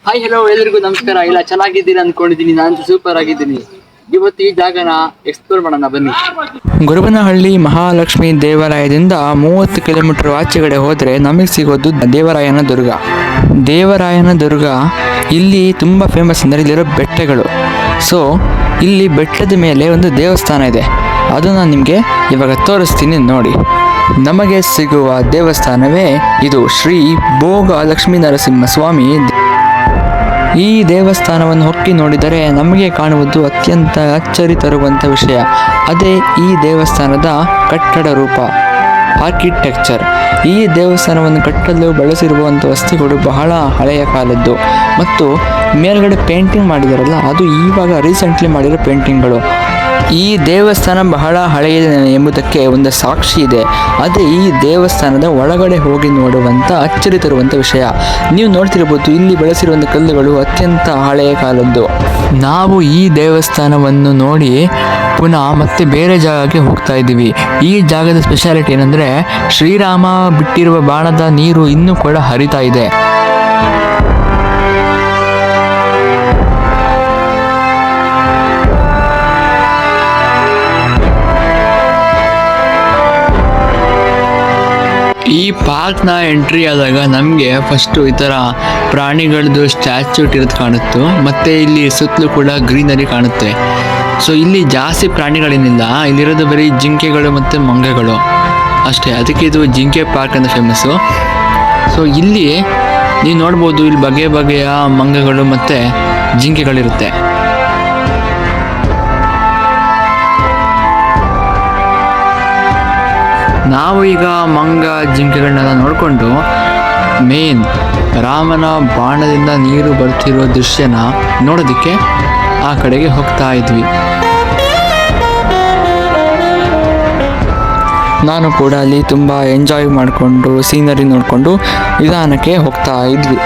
Hi hello ಎಲ್ಲರಿಗೂ ನಮಸ್ಕಾರ. ಇಲ್ಲ ಚೆನ್ನಾಗಿದ್ದೀನಿ ಅನ್ಕೊಂಡಿದ್ದೀನಿ. ನಾನು ಸೂಪರ್ ಆಗಿದ್ದೀನಿ. ಇವತ್ತು ಈ ಜಾಗನ ಎಕ್ಸ್ಪ್ಲೋರ್ ಮಾಡೋಣ ಬನ್ನಿ. ಗುರುಬನಹಳ್ಳಿ ಮಹಾಲಕ್ಷ್ಮಿ ದೇವಾಲಯದಿಂದ 30 ಕಿಲೋಮೀಟರ್ ಆಚೆಗಡೆ ಹೋದರೆ ನಮಗೆ ಸಿಗೋದು ದೇವರಾಯನ ದುರ್ಗ. ದೇವರಾಯನ ದುರ್ಗ ಇಲ್ಲಿ ತುಂಬ ಫೇಮಸ್ ಅಂದರೆ ಇಲ್ಲಿರೋ ಬೆಟ್ಟಗಳು. ಸೊ ಇಲ್ಲಿ ಬೆಟ್ಟದ ಮೇಲೆ ಒಂದು ದೇವಸ್ಥಾನ ಇದೆ, ಅದು ನಾನು ನಿಮಗೆ ಇವಾಗ ತೋರಿಸ್ತೀನಿ ನೋಡಿ. ನಮಗೆ ಸಿಗುವ ದೇವಸ್ಥಾನವೇ ಇದು, ಶ್ರೀ ಭೋಗ ಲಕ್ಷ್ಮೀ ನರಸಿಂಹಸ್ವಾಮಿ. ಈ ದೇವಸ್ಥಾನವನ್ನು ಹೊಕ್ಕಿ ನೋಡಿದರೆ ನಮಗೆ ಕಾಣುವುದು ಅತ್ಯಂತ ಅಚ್ಚರಿ ತರುವಂಥ ವಿಷಯ. ಅದೇ ಈ ದೇವಸ್ಥಾನದ ಕಟ್ಟಡ ರೂಪ, ಆರ್ಕಿಟೆಕ್ಚರ್. ಈ ದೇವಸ್ಥಾನವನ್ನು ಕಟ್ಟಲು ಬಳಸಿರುವಂಥ ವಸ್ತುಗಳು ಬಹಳ ಹಳೆಯ ಕಾಲದ್ದು, ಮತ್ತು ಮೇಲ್ಗಡೆ ಪೇಂಟಿಂಗ್ ಮಾಡಿದಾರಲ್ಲ ಅದು ಇವಾಗ ರೀಸೆಂಟ್ಲಿ ಮಾಡಿರೋ ಪೇಂಟಿಂಗ್ಗಳು. ಈ ದೇವಸ್ಥಾನ ಬಹಳ ಹಳೆಯದು ಎಂಬುದಕ್ಕೆ ಒಂದು ಸಾಕ್ಷಿ ಇದೆ. ಅದೇ ಈ ದೇವಸ್ಥಾನದ ಒಳಗಡೆ ಹೋಗಿ ನೋಡುವಂಥ ಅಚ್ಚರಿ ತರುವಂಥ ವಿಷಯ. ನೀವು ನೋಡ್ತಿರ್ಬೋದು, ಇಲ್ಲಿ ಬಳಸಿರುವಂಥ ಕಲ್ಲುಗಳು ಅತ್ಯಂತ ಹಳೆಯ ಕಾಲದ್ದು. ನಾವು ಈ ದೇವಸ್ಥಾನವನ್ನು ನೋಡಿ ಪುನಃ ಮತ್ತೆ ಬೇರೆ ಜಾಗಕ್ಕೆ ಹೋಗ್ತಾ ಇದ್ದೀವಿ. ಈ ಜಾಗದ ಸ್ಪೆಷಾಲಿಟಿ ಏನಂದರೆ, ಶ್ರೀರಾಮ ಬಿಟ್ಟಿರುವ ಬಾಣದ ನೀರು ಇನ್ನೂ ಕೂಡ ಹರಿತಾ ಇದೆ. ಈ ಪಾರ್ಕ್ನ ಎಂಟ್ರಿ ಆದಾಗ ನಮಗೆ ಫಸ್ಟು ಈ ಥರ ಪ್ರಾಣಿಗಳದ್ದು ಸ್ಟ್ಯಾಚ್ಯೂ ಇರೋದು ಕಾಣುತ್ತೆ, ಮತ್ತು ಇಲ್ಲಿ ಸುತ್ತಲೂ ಕೂಡ ಗ್ರೀನರಿ ಕಾಣುತ್ತೆ. ಸೊ ಇಲ್ಲಿ ಜಾಸ್ತಿ ಪ್ರಾಣಿಗಳೇನಿಲ್ಲ, ಇಲ್ಲಿರೋದು ಬರೀ ಜಿಂಕೆಗಳು ಮತ್ತು ಮಂಗಗಳು ಅಷ್ಟೇ. ಅದಕ್ಕೆ ಇದು ಜಿಂಕೆ ಪಾರ್ಕ್ ಅಂತ ಫೇಮಸ್ಸು. ಸೊ ಇಲ್ಲಿ ನೀವು ನೋಡ್ಬೋದು, ಇಲ್ಲಿ ಬಗೆ ಬಗೆಯ ಮಂಗಗಳು ಮತ್ತು ಜಿಂಕೆಗಳಿರುತ್ತೆ. ನಾವು ಈಗ ಮಂಗ ಜಿಂಕೆಗಳನ್ನೆಲ್ಲ ನೋಡಿಕೊಂಡು ಮೇನ್ ರಾಮನ ಬಾಣದಿಂದ ನೀರು ಬರ್ತಿರೋ ದೃಶ್ಯನ ನೋಡೋದಕ್ಕೆ ಆ ಕಡೆಗೆ ಹೋಗ್ತಾ ಇದ್ವಿ. ನಾನು ಕೂಡ ಅಲ್ಲಿ ತುಂಬ ಎಂಜಾಯ್ ಮಾಡಿಕೊಂಡು ಸೀನರಿ ನೋಡಿಕೊಂಡು ನಿಧಾನಕ್ಕೆ ಹೋಗ್ತಾ ಇದ್ವಿ.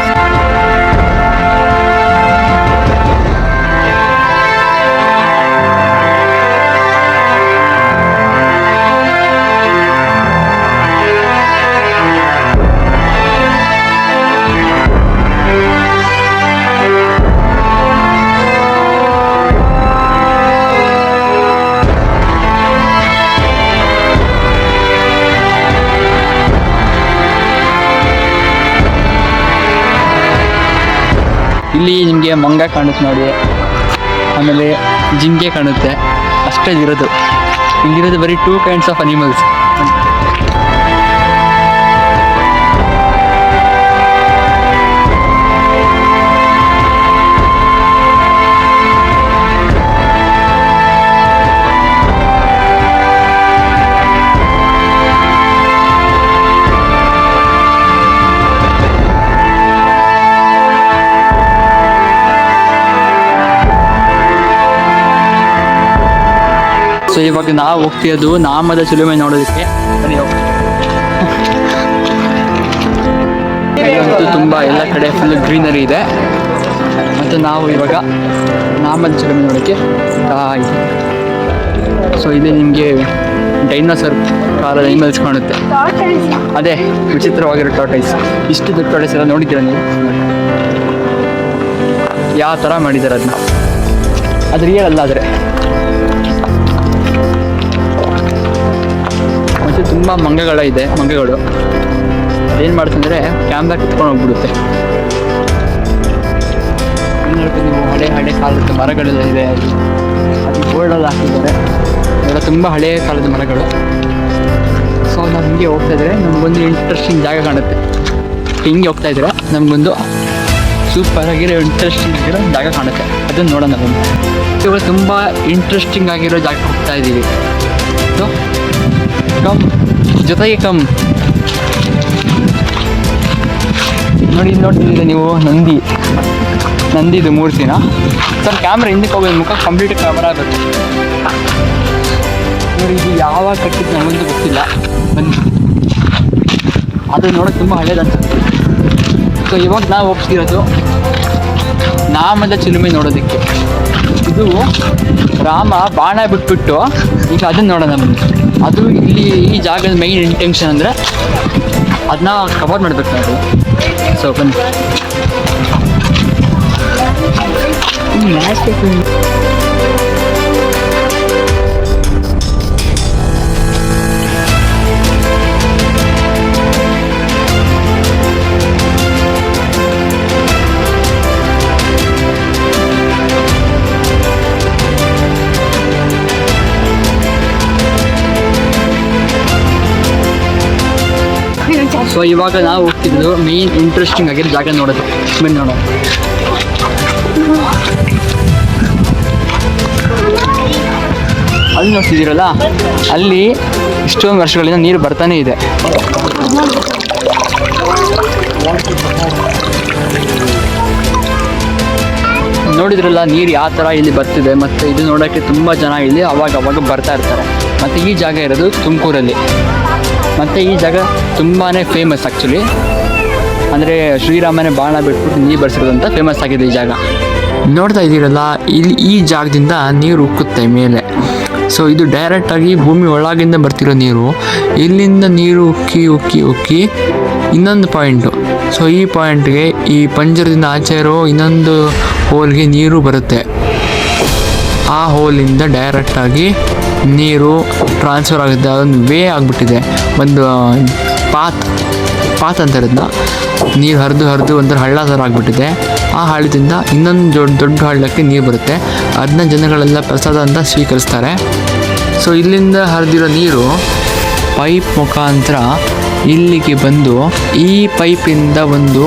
ಇಲ್ಲಿ ನಿಮಗೆ ಮಂಗ ಕಾಣುತ್ತೆ ನೋಡಿ, ಆಮೇಲೆ ಜಿಂಕೆ ಕಾಣುತ್ತೆ, ಅಷ್ಟೇ ಇರೋದು. ಇಲ್ಲಿರೋದು ಬರೀ 2 kinds ಆಫ್ ಅನಿಮಲ್ಸ್. ಸೊ ಇವಾಗ ನಾವು ಹೋಗ್ತಿರೋದು ನಾಮದ ಚಿಲುಮೆ ನೋಡೋದಕ್ಕೆ. ತುಂಬ ಎಲ್ಲ ಕಡೆ ಫುಲ್ ಗ್ರೀನರಿ ಇದೆ, ಮತ್ತು ನಾವು ಇವಾಗ ನಾಮದ ಚಿಲುಮೆ ನೋಡೋಕ್ಕೆ ಸೊ ಇಲ್ಲಿ ನಿಮಗೆ ಡೈನೋಸರ್ ಕಾಲದ ಅನಿಮಲ್ಸ್ ಕಾಣುತ್ತೆ. ಅದೇ ವಿಚಿತ್ರವಾಗಿರೋ ಟಾರ್ಟೈಸ್. ಇಷ್ಟು ದೊಡ್ಡ ಟಾರ್ಟೈಸ್ ಎಲ್ಲ ನೋಡಿದ್ದೀರ ನೀವು? ಯಾವ ಥರ ಮಾಡಿದ್ದಾರೆ ಅದನ್ನ, ಅದು ರಿಯಲ್ ಅಲ್ಲ. ಆದರೆ ಮತ್ತು ತುಂಬ ಮಂಗಗಳು ಏನು ಮಾಡುತ್ತಂದರೆ ಕ್ಯಾಮ್ರಾ ಕಿತ್ಕೊಂಡು ಹೋಗ್ಬಿಡುತ್ತೆ. ನೀವು ಹಳೆ ಕಾಲದ ಮರಗಳೆಲ್ಲ ಇದೆ, ಅದು ಬೋರ್ಡಲ್ಲಿ ಹಾಕಿದ್ದಾರೆ. ಎಲ್ಲ ತುಂಬ ಹಳೆಯ ಕಾಲದ ಮರಗಳು. ಸೊ ನಾವು ಹಿಂಗೆ ಹೋಗ್ತಾ ಇದ್ರೆ ನಮಗೊಂದು ಇಂಟ್ರೆಸ್ಟಿಂಗ್ ಜಾಗ ಕಾಣುತ್ತೆ. ಹಿಂಗೆ ಹೋಗ್ತಾ ಇದ್ರೆ ನಮಗೊಂದು ಸೂಪರ್ ಆಗಿರೋ ಇಂಟ್ರೆಸ್ಟಿಂಗ್ ಆಗಿರೋ ಜಾಗ ಕಾಣುತ್ತೆ, ಅದನ್ನು ನೋಡೋಣ ಬಂದು. ಇವಾಗ ತುಂಬ ಇಂಟ್ರೆಸ್ಟಿಂಗ್ ಆಗಿರೋ ಜಾಗ ಹೋಗ್ತಾ ಇದ್ದೀವಿ. ಸೊ ಕಮ್ ಜೊತೆಗೆ ಕಮ್ ನೋಡಿ. ನೋಡ್ತಿದ್ದೀರ ನೀವು ನಂದಿದು ಮೂರ್ತಿನ. ಸರ್ ಕ್ಯಾಮ್ರಾ ಹಿಂದಕ್ಕೆ ಹೋಗೋದು, ಮುಖ ಕಂಪ್ಲೀಟ್ ಕ್ಯಾಮ್ರಾ ಆಗುತ್ತೆ ನೋಡಿ. ಇದು ಯಾವಾಗ ಕಟ್ಟಿದ್ದು ನಮಗಂತೂ ಗೊತ್ತಿಲ್ಲ, ಬನ್ನಿ ಅದು ನೋಡೋಕೆ ತುಂಬ ಹಳೇದು ಅನ್ಸುತ್ತೆ. ಸೊ ಇವಾಗ ನಾವು ಹೋಗ್ತಿರೋದು ನಾಮದ ಚಿಲುಮೆ ನೋಡೋದಕ್ಕೆ. ಇದು ರಾಮ ಬಾಣ ಬಿಟ್ಬಿಟ್ಟು ಈಗ ಅದನ್ನು ನೋಡೋಣ ಬನ್ನಿ. ಅದು ಇಲ್ಲಿ ಈ ಜಾಗದ ಮೈನ್ ಇಂಟೆನ್ಷನ್ ಅಂದರೆ ಅದನ್ನ ಕವರ್ ಮಾಡಬೇಕು ನಾವು. ಸೊ ಬನ್ನಿ. ಸೊ ಇವಾಗ ನಾವು ಹೋಗ್ತಿದ್ದು ಮೇನ್ ಇಂಟ್ರೆಸ್ಟಿಂಗ್ ಆಗಿರೋ ಜಾಗ ನೋಡೋದು. ಬನ್ನಿ ನೋಡೋಣ. ಅಲ್ಲಿ ನೋಡ್ತಿದ್ದೀರಲ್ಲ, ಅಲ್ಲಿ ಇಷ್ಟೊಂದು ವರ್ಷಗಳಿಂದ ನೀರು ಬರ್ತಾನೆ ಇದೆ. ನೋಡಿದ್ರಲ್ಲ ನೀರು ಯಾವ ಥರ ಇಲ್ಲಿ ಬರ್ತಿದೆ. ಮತ್ತು ಇದು ನೋಡೋಕ್ಕೆ ತುಂಬ ಜನ ಇಲ್ಲಿ ಅವಾಗ ಬರ್ತಾ ಇರ್ತಾರೆ. ಮತ್ತು ಈ ಜಾಗ ಇರೋದು ತುಮಕೂರಲ್ಲಿ. ಮತ್ತು ಈ ಜಾಗ ತುಂಬಾ ಫೇಮಸ್ ಆ್ಯಕ್ಚುಲಿ. ಅಂದರೆ ಶ್ರೀರಾಮನೇ ಬಾಣ ಬಿಟ್ಬಿಟ್ಟು ನೀರು ಬರ್ಸಿರೋದಂತ ಫೇಮಸ್ ಆಗಿದೆ ಈ ಜಾಗ. ನೋಡ್ತಾ ಇದ್ದೀರಲ್ಲ, ಇಲ್ಲಿ ಈ ಜಾಗದಿಂದ ನೀರು ಉಕ್ಕುತ್ತೆ ಮೇಲೆ. ಸೊ ಇದು ಡೈರೆಕ್ಟಾಗಿ ಭೂಮಿ ಒಳಗಿಂದ ಬರ್ತಿರೋ ನೀರು. ಇಲ್ಲಿಂದ ನೀರು ಉಕ್ಕಿ ಇನ್ನೊಂದು ಪಾಯಿಂಟು. ಸೊ ಈ ಪಾಯಿಂಟ್ಗೆ ಈ ಪಂಜರದಿಂದ ಆಚೆ ಇರೋ ಇನ್ನೊಂದು ಹೋಲ್ಗೆ ನೀರು ಬರುತ್ತೆ. ಆ ಹೋಲಿಂದ ಡೈರೆಕ್ಟಾಗಿ ನೀರು ಟ್ರಾನ್ಸ್ಫರ್ ಆಗುತ್ತೆ. ಅದೊಂದು ವೇ ಆಗಿಬಿಟ್ಟಿದೆ, ಒಂದು ಪಾತ್ ಅಂತ ಇರೋದನ್ನ ನೀರು ಹರಿದು ಒಂಥರ ಹಳ್ಳ ಥರ ಆಗಿಬಿಟ್ಟಿದೆ. ಆ ಹಳ್ಳದಿಂದ ಇನ್ನೊಂದು ದೊಡ್ಡ ಹಳ್ಳಕ್ಕೆ ನೀರು ಬರುತ್ತೆ. ಅದನ್ನ ಜನಗಳೆಲ್ಲ ಪ್ರಸಾದ ಅಂತ ಸ್ವೀಕರಿಸ್ತಾರೆ. ಸೊ ಇಲ್ಲಿಂದ ಹರಿದಿರೋ ನೀರು ಪೈಪ್ ಮುಖಾಂತರ ಇಲ್ಲಿಗೆ ಬಂದು ಈ ಪೈಪಿಂದ ಒಂದು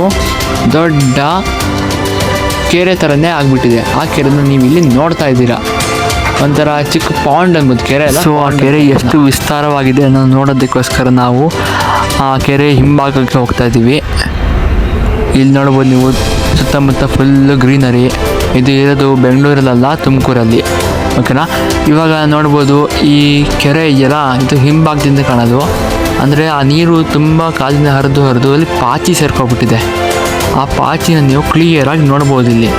ದೊಡ್ಡ ಕೆರೆ ಥರನೇ ಆಗಿಬಿಟ್ಟಿದೆ. ಆ ಕೆರೆನ ನೀವು ಇಲ್ಲಿ ನೋಡ್ತಾ ಇದ್ದೀರಾ. ಒಂಥರ ಚಿಕ್ಕ ಪಾಂಡ್ ಅಂಬೋದು ಕೆರೆ ಅಲ್ಲ. ಸೊ ಆ ಕೆರೆ ಎಷ್ಟು ವಿಸ್ತಾರವಾಗಿದೆ ಅನ್ನೋದು ನೋಡೋದಕ್ಕೋಸ್ಕರ ನಾವು ಆ ಕೆರೆ ಹಿಂಭಾಗಕ್ಕೆ ಹೋಗ್ತಾ ಇದ್ದೀವಿ. ಇಲ್ಲಿ ನೋಡ್ಬೋದು ನೀವು, ಸುತ್ತಮುತ್ತ ಫುಲ್ಲು ಗ್ರೀನರಿ. ಇದು ಇರೋದು ಬೆಂಗಳೂರಲ್ಲ, ತುಮಕೂರಲ್ಲಿ. ಓಕೆನಾ. ಇವಾಗ ನೋಡ್ಬೋದು ಈ ಕೆರೆ ಇದೆಯಲ್ಲ, ಇದು ಹಿಂಭಾಗದಿಂದ ಕಾಣೋದು. ಅಂದರೆ ಆ ನೀರು ತುಂಬ ಕಾಲಿಂದ ಹರಿದು ಅಲ್ಲಿ ಪಾಚಿ ಸೇರ್ಕೊಬಿಟ್ಟಿದೆ. ಆ ಪಾಚಿನ ನೀವು ಕ್ಲಿಯರಾಗಿ ನೋಡ್ಬೋದು ಇಲ್ಲಿ.